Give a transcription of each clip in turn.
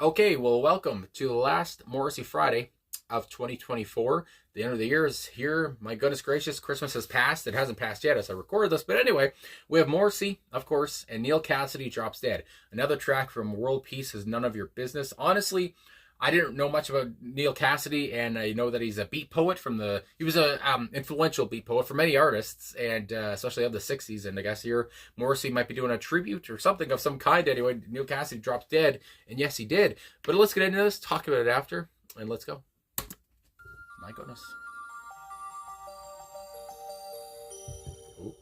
Okay, well, welcome to the last Morrissey Friday of 2024. The end of the year is here. My goodness gracious, Christmas has passed. It hasn't passed yet as I record this, but anyway, we have Morrissey, of course, and Neal Cassady drops dead. Another track from World Peace is None of Your Business. Honestly, I didn't know much about Neal Cassady, and I know that he's a beat poet he was a influential beat poet for many artists, and especially of the 60s. And I guess here Morrissey might be doing a tribute or something of some kind. Anyway, Neal Cassady drops dead, and yes, he did. But let's get into this, talk about it after, and let's go. My goodness. Ooh.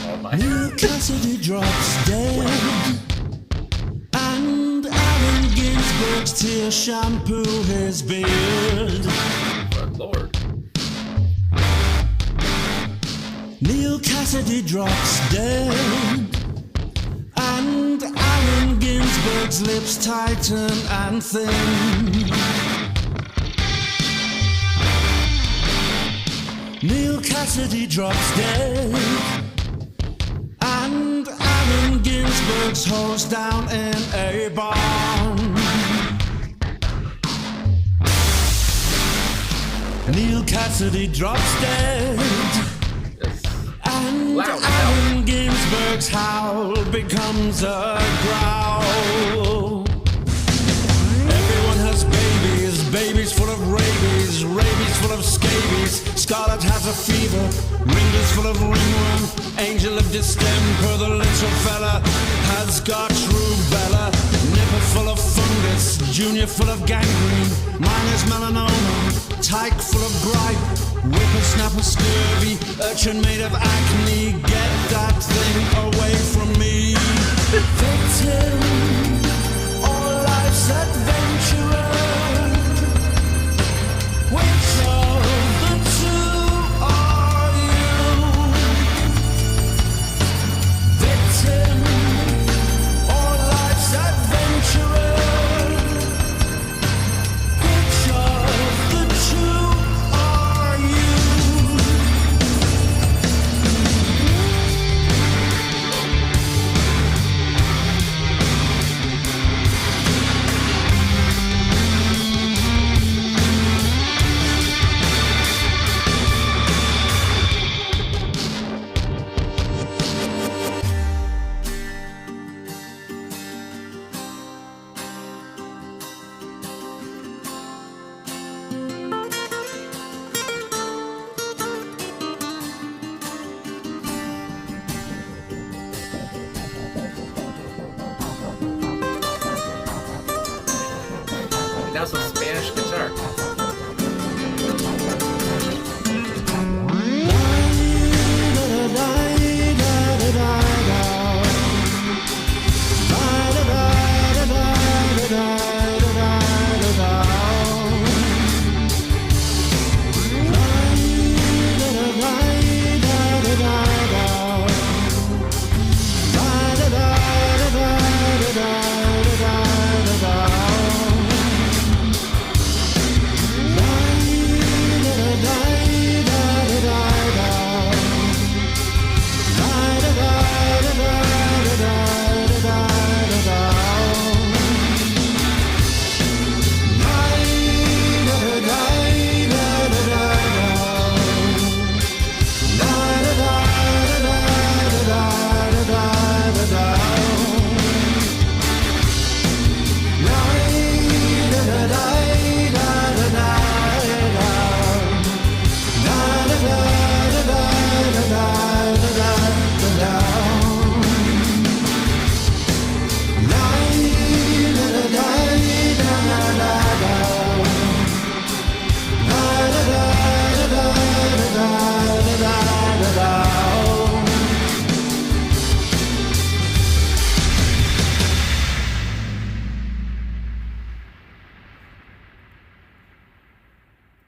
Oh my. Neal Cassady drops dead, and Allen Ginsberg's tears shampoo his beard. Good Lord. Neal Cassady drops dead, and Allen Ginsberg's lips tighten and thin. Neal Cassady drops dead, and Allen Ginsberg's hose down in a barn. Neal Cassady drops dead, and Allen Ginsberg's howl becomes a growl. Everyone has babies, babies full of rabies, rabies full of scabies. Scarlet has a fever, Ringo's full of ringworm, angel of distemper. The little fella has got rubella, nipper full of fungus, junior full of gangrene. Mine is melanoma, tyke full of gripe, whippersnapper scurvy, urchin made of acne. Get that thing away from me. Victim or life's adventurer, which of the two are you? Victim or life's adventurer, which of the two are you? And now some Spanish guitar.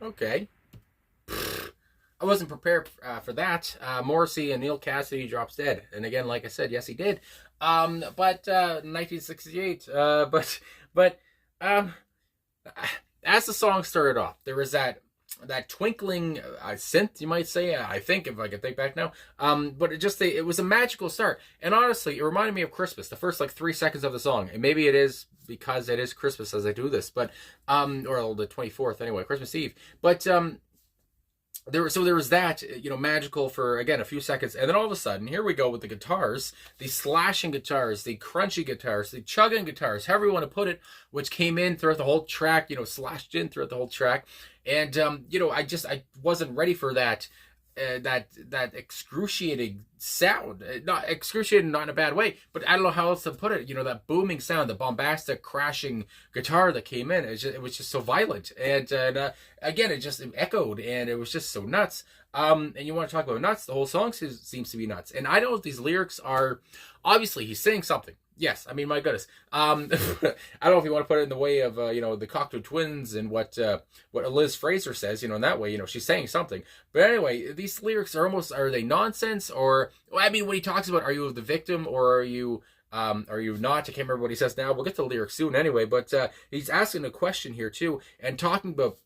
Okay. I wasn't prepared for that. Morrissey and Neal Cassady drops dead, and again, like I said, yes, he did. But 1968. But as the song started off, there was that that twinkling synth, you might say. I think, if I can think back now. But it was a magical start. And honestly, it reminded me of Christmas. The first like 3 seconds of the song, and maybe it is because it is Christmas as I do this, but or the 24th anyway, Christmas Eve. But there was that, magical for, again, a few seconds, and then all of a sudden, here we go with the guitars, the slashing guitars, the crunchy guitars, the chugging guitars, however you want to put it, which came in throughout the whole track, slashed in throughout the whole track, and I wasn't ready for that. That excruciating sound, not excruciating, not in a bad way, but I don't know how else to put it. That booming sound, the bombastic crashing guitar that came in, it was just so violent, and again, it echoed, and it was just so nuts. And you want to talk about nuts? The whole song seems to be nuts, and I don't know if these lyrics are, obviously he's saying something. Yes, I mean, my goodness. I don't know if you want to put it in the way of, the Cocteau Twins and what Liz Fraser says, in that way, she's saying something. But anyway, these lyrics are they nonsense? Or, I mean, when he talks about, are you the victim or are you not? I can't remember what he says now. We'll get to the lyrics soon anyway. But he's asking a question here too and talking about,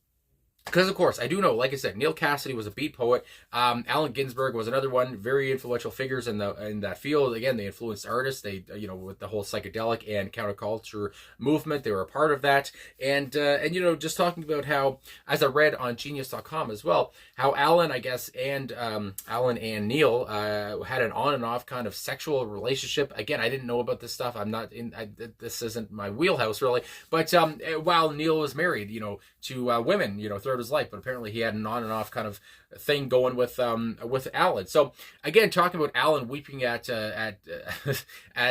because, of course, I do know, like I said, Neal Cassady was a beat poet. Allen Ginsberg was another one, very influential figures in that field. Again, they influenced artists. They, with the whole psychedelic and counterculture movement, they were a part of that. And just talking about how, as I read on Genius.com as well, how Allen, I guess, and Allen and Neal had an on and off kind of sexual relationship. Again, I didn't know about this stuff. This isn't my wheelhouse, really. But while Neal was married, to women, throughout his life, but apparently he had an on and off kind of thing going with Allen. So again, talking about Allen weeping at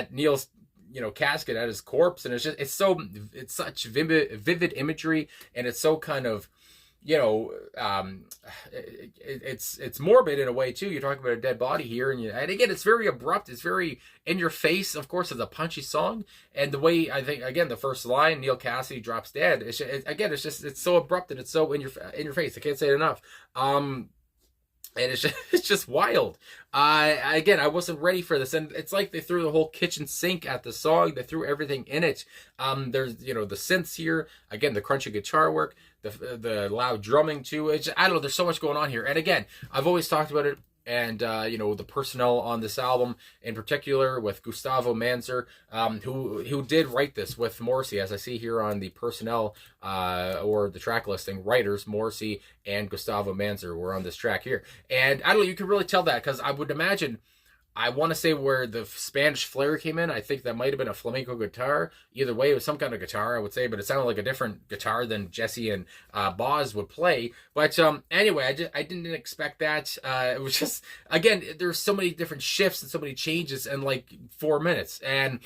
Neal's casket, at his corpse, and it's such vivid imagery, and it's so kind of it's morbid in a way too. You're talking about a dead body here, and again, it's very abrupt. It's very in your face. Of course, it's a punchy song, and the way, I think, again, the first line, Neal Cassady drops dead. It's so abrupt and it's so in your face. I can't say it enough. And it's just wild. Again, I wasn't ready for this, and it's like they threw the whole kitchen sink at the song. They threw everything in it. There's the synths here, again, the crunchy guitar work, the loud drumming too. I don't know. There's so much going on here, and again, I've always talked about it. And, the personnel on this album, in particular with Gustavo Manzer, who did write this with Morrissey, as I see here on the personnel or the track listing. Writers, Morrissey and Gustavo Manzer were on this track here. And I don't know, you can really tell that, because I would imagine, I want to say where the Spanish flair came in, I think that might have been a flamenco guitar. Either way, it was some kind of guitar, I would say, but it sounded like a different guitar than Jesse and Boz would play. But anyway, I didn't expect that. It was just, again, there's so many different shifts and so many changes in like 4 minutes, and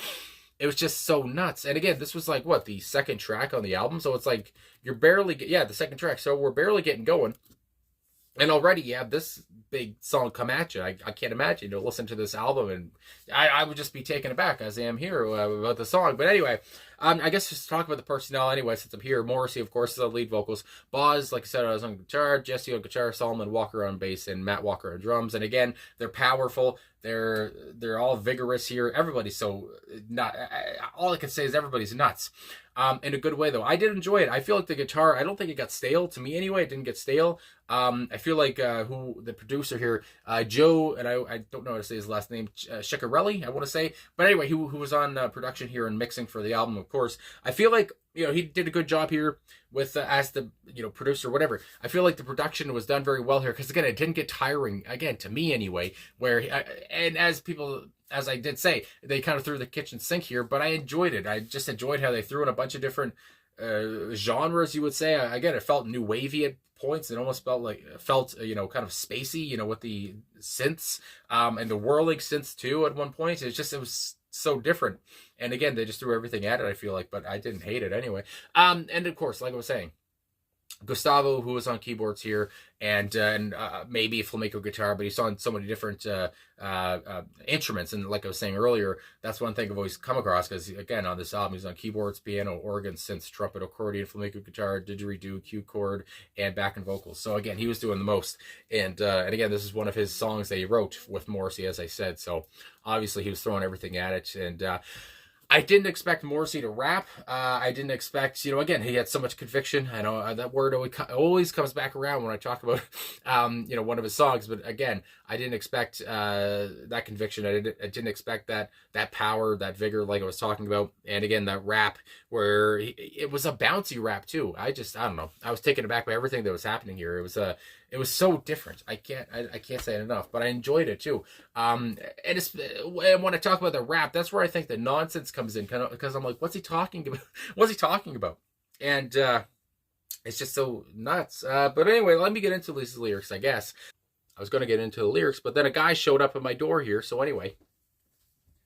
it was just so nuts. And again, this was like, what, the second track on the album? So it's like, the second track. So we're barely getting going. And already you have this big song come at you. I can't imagine to listen to this album, and I would just be taken aback, as I am here, about the song. But anyway, I guess just talk about the personnel anyway, since I'm here. Morrissey, of course, is the lead vocals. Boz, like I said, I was on guitar. Jesse on guitar. Solomon Walker on bass, and Matt Walker on drums. And again, they're powerful. They're all vigorous here. Everybody's so not. All I can say is everybody's nuts. In a good way, though. I did enjoy it. I feel like the guitar, I don't think it got stale. To me, anyway, it didn't get stale. I feel like who the producer here, Joe, and I don't know how to say his last name, Ciccarelli, I want to say. But anyway, who was on production here and mixing for the album, of course. I feel like, he did a good job here with as the producer, whatever. I feel like the production was done very well here, because again, it didn't get tiring, again, to me anyway, and as I did say, they kind of threw the kitchen sink here, but I enjoyed it. I just enjoyed how they threw in a bunch of different genres, you would say. Again, it felt new wavy at points. It almost felt kind of spacey, with the synths and the whirling synths too at one point. It was so different. And again, they just threw everything at it, I feel like, but I didn't hate it anyway. And of course, like I was saying, Gustavo, who was on keyboards here, and maybe a flamenco guitar, but he's on so many different instruments. And like I was saying earlier, that's one thing I've always come across, because again, on this album, he's on keyboards, piano, organ, synths, trumpet, accordion, flamenco guitar, didgeridoo, cue chord, and backing vocals. So again, he was doing the most. And again, this is one of his songs that he wrote with Morrissey, as I said. So obviously he was throwing everything at it. And I didn't expect Morrissey to rap. I didn't expect, again, he had so much conviction. I know that word always comes back around when I talk about, one of his songs. But again, I didn't expect that conviction. I didn't expect that power, that vigor, like I was talking about. And again, that rap where it was a bouncy rap too. I don't know. I was taken aback by everything that was happening here. It was so different. I can't say it enough, but I enjoyed it too. And when I talk about the rap, that's where I think the nonsense comes in, because I'm like, what's he talking about? What's he talking about? And it's just so nuts. But anyway, let me get into these lyrics, I guess. I was going to get into the lyrics, but then a guy showed up at my door here. So anyway,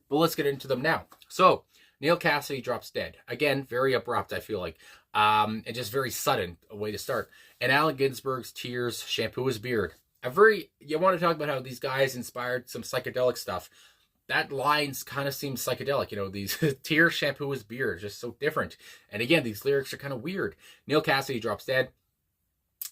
but let's get into them now. So Neal Cassady drops dead. Again, very abrupt, I feel like. And just very sudden a way to start. And Allen Ginsberg's tears shampoo his beard. You want to talk about how these guys inspired some psychedelic stuff. That lines kind of seems psychedelic, these tears shampoo his beard, just so different. And again, these lyrics are kind of weird. Neal Cassady drops dead.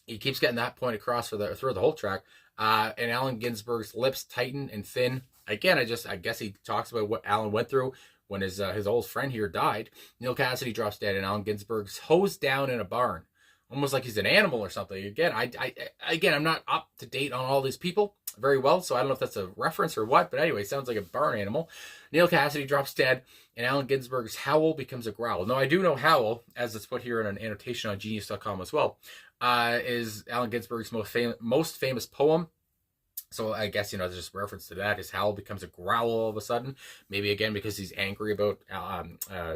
He keeps getting that point across through the whole track. And Allen Ginsberg's lips tighten and thin. Again, I guess he talks about what Allen went through when his old friend here died. Neal Cassady drops dead, and Allen Ginsberg's hosed down in a barn, almost like he's an animal or something. Again, I'm not up to date on all these people very well, so I don't know if that's a reference or what. But anyway, it sounds like a barn animal. Neal Cassady drops dead, and Allen Ginsberg's howl becomes a growl. Now, I do know howl, as it's put here in an annotation on Genius.com as well, is Allen Ginsberg's most famous poem. So I guess, there's just reference to that. His howl becomes a growl all of a sudden. Maybe, again, because he's angry about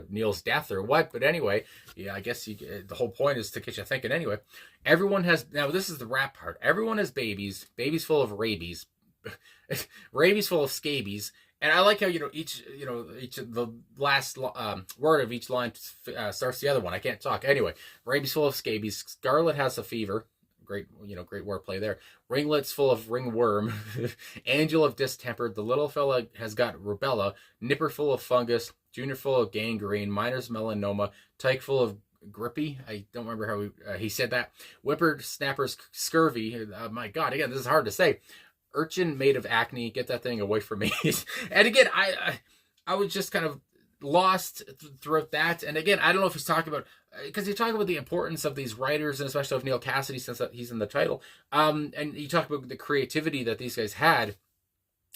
Neal's death or what. But anyway, yeah, I guess the whole point is to get you thinking anyway. Now this is the rap part. Everyone has babies full of rabies, rabies full of scabies. And I like how, each of the last word of each line starts the other one. I can't talk. Anyway, rabies full of scabies. Scarlet has a fever. Great wordplay there. Ringlets full of ringworm. Angel of distempered. The little fella has got rubella. Nipper full of fungus. Junior full of gangrene. Miner's melanoma. Tyke full of grippy. I don't remember how he said that. Whippersnapper's scurvy. My God, again, this is hard to say. Urchin made of acne. Get that thing away from me. And again, I was just kind of lost throughout that. And again, I don't know if he's talking about, because you're talking about the importance of these writers, and especially of Neal Cassady, since he's in the title. And you talk about the creativity that these guys had.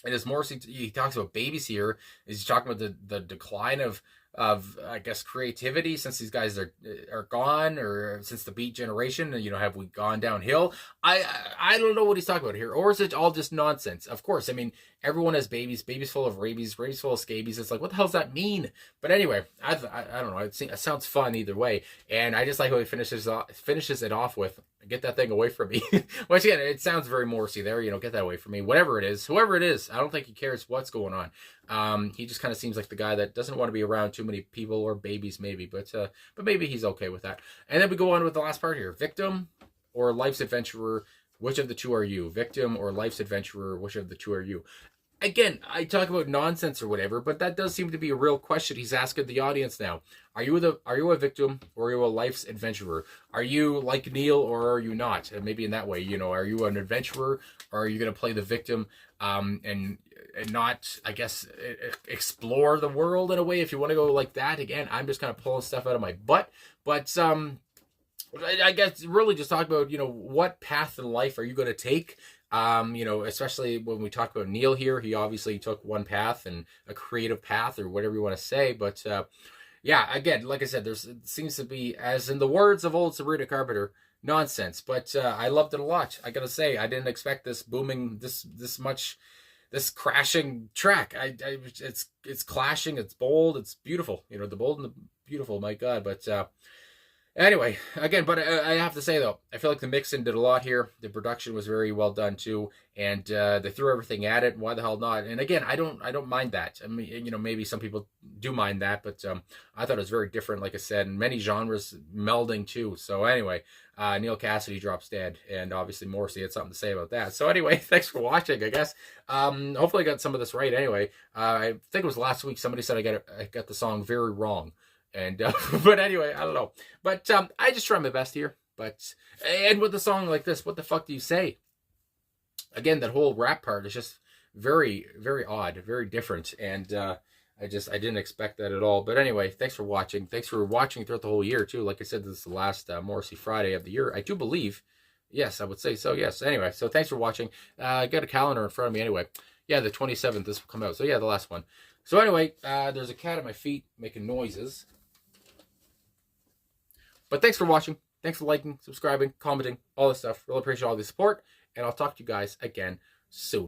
And as Morrissey, he talks about babies here, is he talking about the decline of I guess creativity since these guys are gone, or since the Beat generation, and have we gone downhill? I don't know what he's talking about here, or is it all just nonsense? Of course, I mean, everyone has babies full of rabies full of scabies. It's like, what the hell does that mean? But anyway, I don't know. It sounds fun either way, and I just like how he finishes it off with, "Get that thing away from me." Which again, it sounds very Morrissey there. Get that away from me. Whatever it is, whoever it is, I don't think he cares what's going on. He just kind of seems like the guy that doesn't want to be around too many people or babies, maybe, but maybe he's okay with that. And then we go on with the last part here: victim or life's adventurer. Which of the two are you? Victim or life's adventurer? Which of the two are you? Again, I talk about nonsense or whatever, but that does seem to be a real question he's asking the audience now. Are you a victim, or are you a life's adventurer? Are you like Neal, or are you not? And maybe in that way, are you an adventurer, or are you going to play the victim and not, I guess, explore the world in a way? If you want to go like that, again, I'm just kind of pulling stuff out of my butt. But I guess really just talk about, what path in life are you going to take? Especially when we talk about Neal here, he obviously took one path, and a creative path, or whatever you want to say. But yeah, again, like I said, it seems to be, as in the words of old Sabrina Carpenter, nonsense. But I loved it a lot. I gotta say, I didn't expect this booming, this crashing track. It's clashing, it's bold, it's beautiful. The bold and the beautiful, my God. But anyway, again, but I have to say, though, I feel like the mixing did a lot here. The production was very well done too, and they threw everything at it. Why the hell not? And again, I don't mind that. I mean, maybe some people do mind that, but I thought it was very different, like I said, and many genres melding too. So anyway, Neal Cassady drops dead, and obviously Morrissey had something to say about that. So anyway, thanks for watching, I guess. Hopefully I got some of this right anyway. I think it was last week somebody said I got the song very wrong. And but anyway, I don't know. But I just try my best here. And with a song like this, what the fuck do you say? Again, that whole rap part is just very, very odd, very different. And I didn't expect that at all. But anyway, thanks for watching. Thanks for watching throughout the whole year too. Like I said, this is the last Morrissey Friday of the year. I do believe. Yes, I would say so. Yes. Anyway, so thanks for watching. I got a calendar in front of me anyway. Yeah, the 27th, this will come out. So yeah, the last one. So anyway, there's a cat at my feet making noises. But thanks for watching. Thanks for liking, subscribing, commenting, all this stuff. Really appreciate all the support. And I'll talk to you guys again soon.